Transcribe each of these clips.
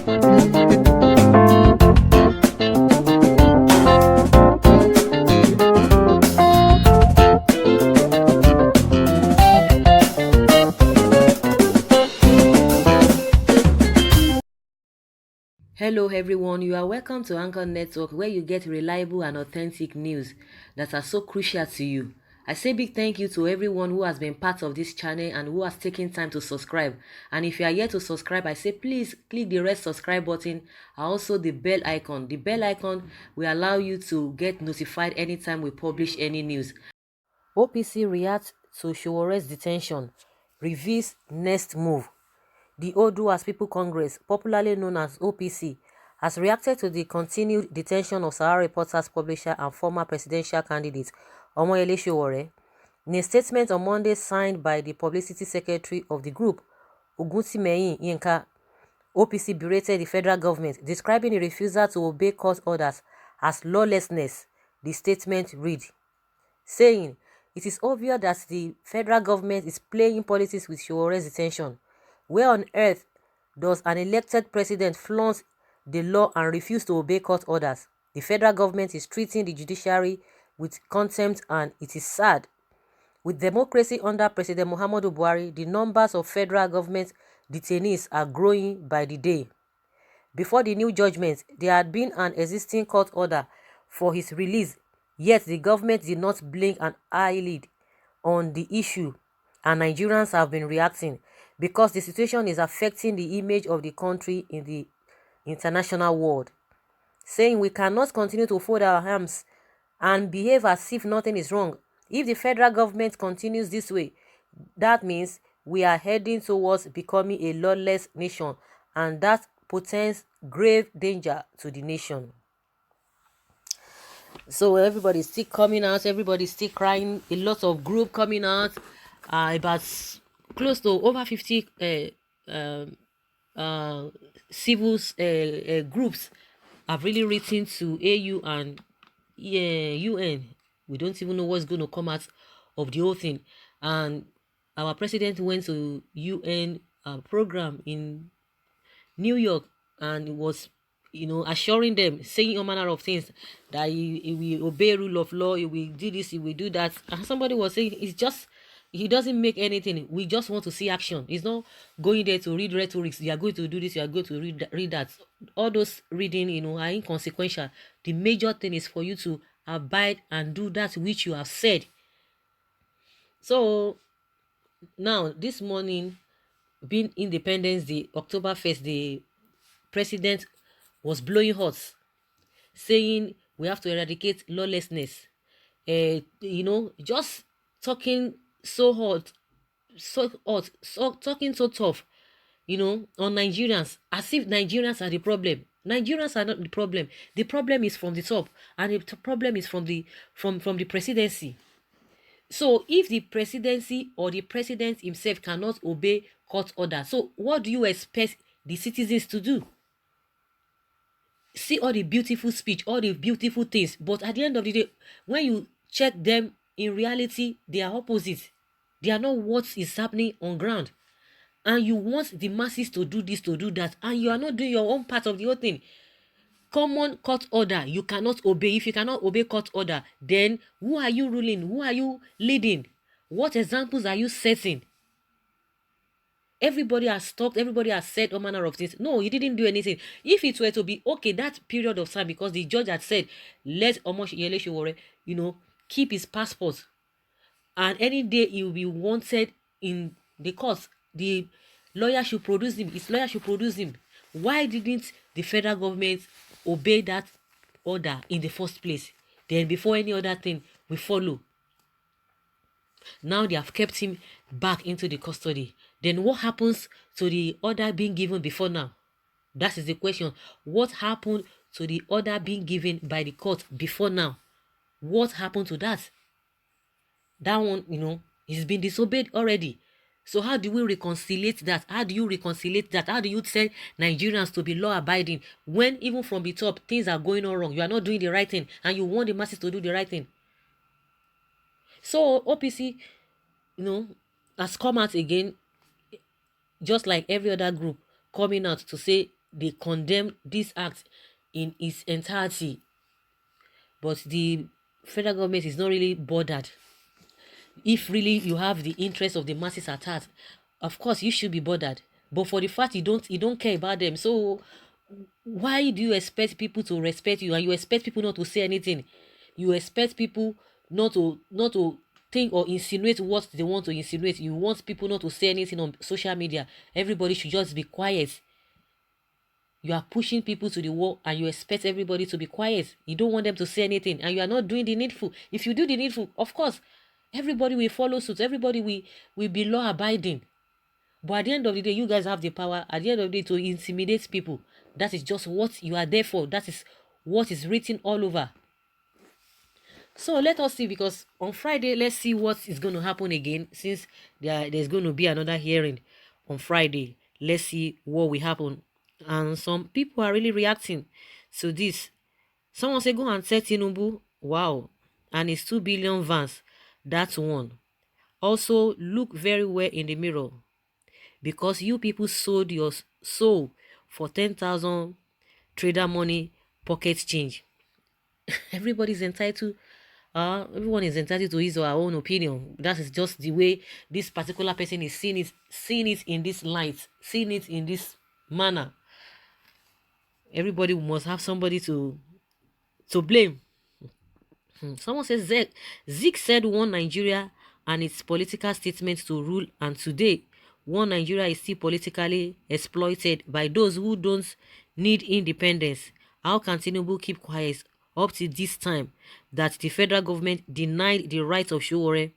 Hello, everyone. You are welcome to Anchor Network, where you get reliable and authentic news that are so crucial to you. I say big thank you to everyone who has been part of this channel and who has taken time to subscribe. And if you are yet to subscribe, I say please click the red subscribe button and also the bell icon. The bell icon will allow you to get notified anytime we publish any news. OPC reacts to Sowore's detention, reveals next move. The Oduas People Congress, popularly known as OPC, has reacted to the continued detention of Sowore Reporters publisher and former presidential candidate Omoyele Sowore. In a statement on Monday signed by the publicity secretary of the group, Oguntimehin Yinka, OPC berated the federal government, describing the refusal to obey court orders as lawlessness. The statement read, saying, "It is obvious that the federal government is playing politics with Sowore's detention. Where on earth does an elected president flaunt the law and refuse to obey court orders? The federal government is treating the judiciary with contempt, and it is sad. With democracy under President Muhammadu Buhari, the numbers of federal government detainees are growing by the day." Before the new judgment, there had been an existing court order for his release, yet the government did not blink an eyelid on the issue, and Nigerians have been reacting because the situation is affecting the image of the country in the international world, saying we cannot continue to fold our arms and behave as if nothing is wrong. If the federal government continues this way, that means we are heading towards becoming a lawless nation, and that portends grave danger to the nation. So everybody's still coming out, everybody's still crying, a lot of group coming out, about close to over 50 civil groups have really written to AU and UN. We don't even know what's going to come out of the whole thing. And our president went to UN program in New York and was, assuring them, saying all manner of things, that he will obey rule of law, he will do this, he will do that. And somebody was saying, it's just, he doesn't make anything. We just want to see action. He's not going there to read rhetorics. You are going to do this, you are going to read that. All those reading, are inconsequential. The major thing is for you to abide and do that which you have said. So now, this morning, being Independence Day, October 1st, the president was blowing hot, saying we have to eradicate lawlessness. Just talking so hot, talking so tough, on Nigerians, as if Nigerians are the problem. Nigerians are not the problem. The problem is from the top, and the problem is from the presidency. So if the presidency or the president himself cannot obey court order, so what do you expect the citizens to do? See all the beautiful speech, all the beautiful things, but at the end of the day, when you check them, in reality, they are opposite. They are not what is happening on ground. And you want the masses to do this, to do that, and you are not doing your own part of the whole thing. Common court order, you cannot obey. If you cannot obey court order, then who are you ruling? Who are you leading? What examples are you setting? Everybody has talked, everybody has said all manner of things. No, he didn't do anything. If it were to be okay, that period of time, because the judge had said, let Omoyele Sowore, keep his passport, and any day he will be wanted in the court, the lawyer should produce him. His lawyer should produce him. Why didn't the federal government obey that order in the first place? Then before any other thing we follow. Now they have kept him back into the custody. Then what happens to the order being given before now? That is the question. What happened to the order being given by the court before now? What happened to that? That one, he's been disobeyed already. So how do we reconciliate that? How do you reconciliate that? How do you tell Nigerians to be law-abiding when even from the top things are going on wrong? You are not doing the right thing, and you want the masses to do the right thing. So OPC, has come out again, just like every other group, coming out to say they condemn this act in its entirety, but the federal government is not really bothered. If really you have the interest of the masses at heart, of course you should be bothered. But for the fact you don't care about them, so why do you expect people to respect you, and you expect people not to say anything? You expect people not to think or insinuate what they want to insinuate. You want people not to say anything on social media. Everybody should just be quiet. You are pushing people to the wall and you expect everybody to be quiet. You don't want them to say anything, and you are not doing the needful. If you do the needful, of course everybody will follow suit. Everybody will be law abiding. But at the end of the day, you guys have the power at the end of the day to intimidate people. That is just what you are there for. That is what is written all over. So let us see, because on Friday, let's see what is going to happen again, since there's going to be another hearing on Friday. Let's see what will happen. And some people are really reacting to this. Someone say go and set Tinubu. Wow. And it's 2 billion vans. That's one. Also, look very well in the mirror, because you people sold your soul for 10,000 trader money pocket change. Everybody's entitled. Everyone is entitled to his or her own opinion. That is just the way this particular person is seeing it in this light, seeing it in this manner. Everybody must have somebody to blame. Someone says Zeke said one Nigeria and its political statements to rule, and today one Nigeria is still politically exploited by those who don't need independence. How can Tinubu keep quiet up to this time that the federal government denied the rights of Sowore?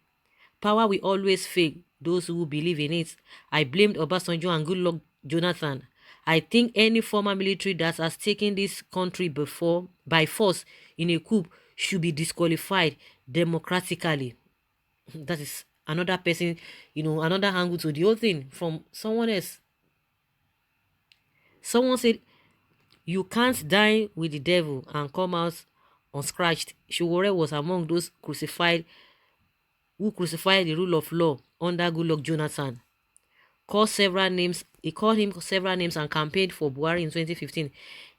Power will always fail those who believe in it. I blamed Obasanjo and Goodluck Jonathan. I think any former military that has taken this country before by force in a coup should be disqualified democratically. That is another person, another angle to the whole thing from someone else. Someone said, you can't dine with the devil and come out unscratched. Sowore was among those who crucified the rule of law under Goodluck Jonathan. He called him several names and campaigned for Buhari in 2015.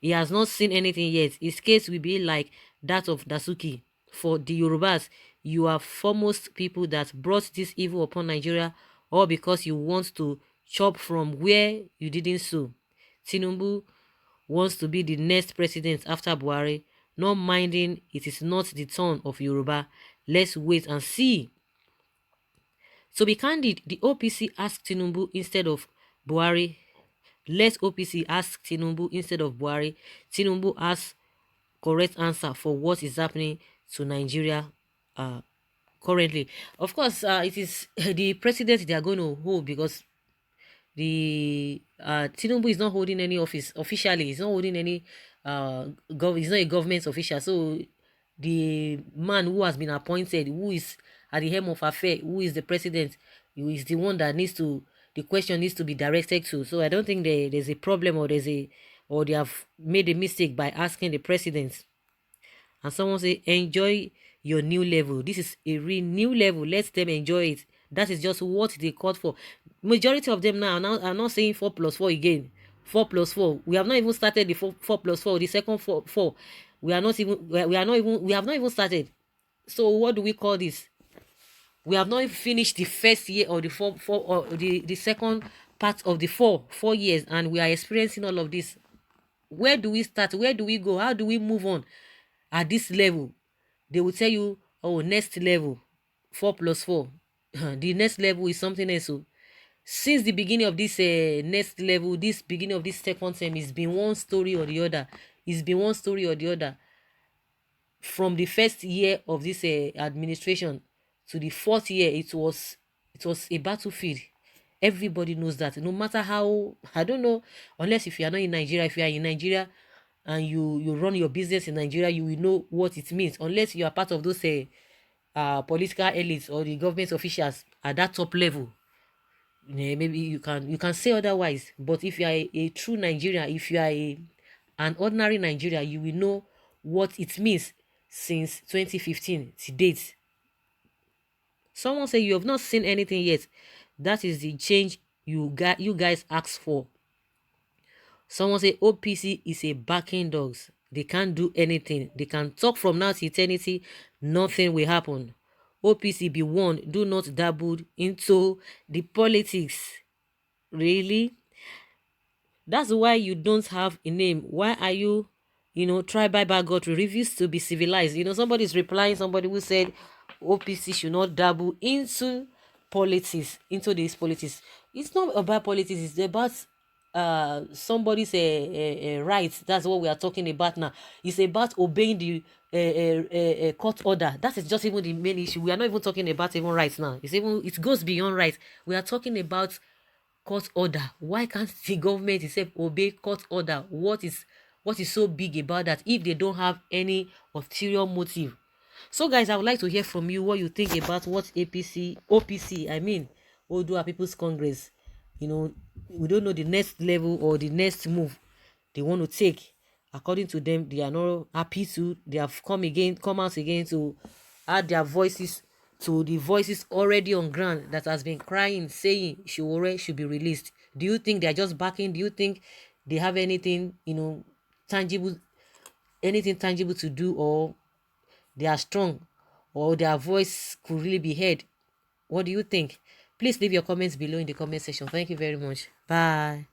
He has not seen anything yet. His case will be like that of Dasuki. For the Yorubas, you are foremost people that brought this evil upon Nigeria, all because you want to chop from where you didn't sow. Tinubu wants to be the next president after Buhari, not minding it is not the turn of Yoruba. Let's wait and see. To be candid, the OPC asked Tinubu instead of Buhari. Let OPC ask Tinubu instead of Buhari. Tinubu has correct answer for what is happening to Nigeria currently. Of course, it is the president they are going to hold, because the Tinubu is not holding any office officially. He's not holding any he's not a government official. So the man who has been appointed, who is at the helm of affair, who is the president, who is the one that the question needs to be directed to. So I don't think there's a problem, or they have made a mistake by asking the president. And someone say, enjoy your new level. This is a real new level. Let them enjoy it. That is just what they called for. Majority of them now are not saying 4+4 again. 4+4. We have not even started the 4+4. The second four. We have not even started. So what do we call this? We have not even finished the first year or the four or the second part of the 4 years, and we are experiencing all of this. Where do we start? Where do we go? How do we move on at this level? They will tell you, oh, next level, 4+4. The next level is something else. So since the beginning of this next level, this beginning of this second term, it's been one story or the other. It's been one story or the other. From the first year of this administration to the fourth year, it was a battlefield. Everybody knows that. No matter how, I don't know, unless if you are not in Nigeria, if you are in Nigeria and you run your business in Nigeria, you will know what it means. Unless you are part of those political elites or the government officials at that top level, maybe you can say otherwise. But if you are a true Nigerian, if you are an ordinary Nigeria, you will know what it means since 2015 to date. Someone say you have not seen anything yet. That is the change you guys asked for. Someone say OPC is a backing dogs. They can't do anything. They can talk from now to eternity. Nothing will happen. OPC be warned. Do not dabble into the politics. Really? That's why you don't have a name. Why are you, tribal bigotry? Refuse to be civilized. Somebody is replying, somebody who said OPC should not dabble into politics, into this politics. It's not about politics, it's about somebody's rights. That's what we are talking about now. It's about obeying the court order. That is just even the main issue. We are not even talking about even rights now. It goes beyond rights. We are talking about court order. Why can't the government itself obey court order? What is so big about that if they don't have any ulterior motive? So guys, I would like to hear from you what you think about what OPC, I mean, Odua People's Congress, we don't know the next level or the next move they want to take. According to them, they are not happy to, they have come out again to add their voices to the voices already on ground that has been crying, saying Sowore should be released. Do you think they are just backing? Do you think they have anything, tangible, to do, or they are strong, or their voice could really be heard? What do you think? Please leave your comments below in the comment section. Thank you very much. Bye.